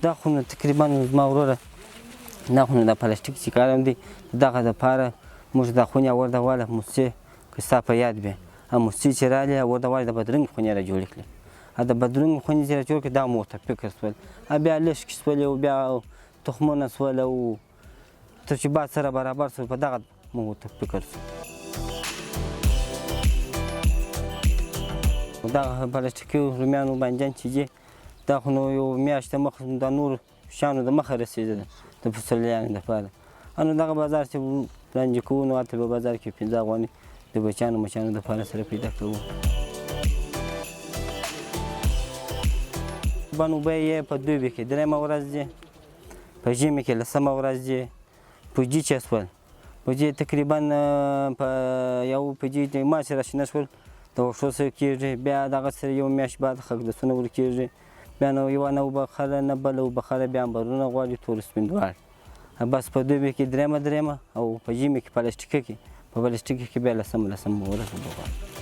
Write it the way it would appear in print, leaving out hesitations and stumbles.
دا خو نو تقریبا زما وروره دا خو نو د پلاستیک چې کارم دی دغه دپاره موږ دا خونې اورده موسسې که ستا په یاد وي موسسې چې رالې اورده د بدرنګ خونې را جوړې کړې د بدرنګ خونې چې را جوړ کړې دغه مو ورته فکر شول بیا لښکې شولې او بیا تخمونه شول او ترجیبات سره برابر شول په دغه مو ورته فکر شو دغه پلاستیکي رومیانو بانجان چې دي دا خو نو یو میاشت مخکې د نورو شیانو د مخه رسېدله د پسرلیانو دپاره نو دغه بازار چې رانجې کوو نو هلته به بازار کې 15 افغانۍ د بچیانو مچانو دپاره سره پیدا کوو بانو بیې په دوبي کې درېیمه ورځ دی په ژمي کې 10مه ورځ دی پوجي چې شول پوجي تقریبا په یو پوجي د ما چې راشنه شول د وښو سره کېږي بیا دغه سره یو میاشت بعد خکدسونه ورکېږي بیا نو یوه نه وبخره نه بله وبخره بیا امبرونه غواړي تور سپین دواړه بس په دوبي کې درېیمه او په ژمي کې په پلاستیکي کې بیا 10مه ورځ وبغواړي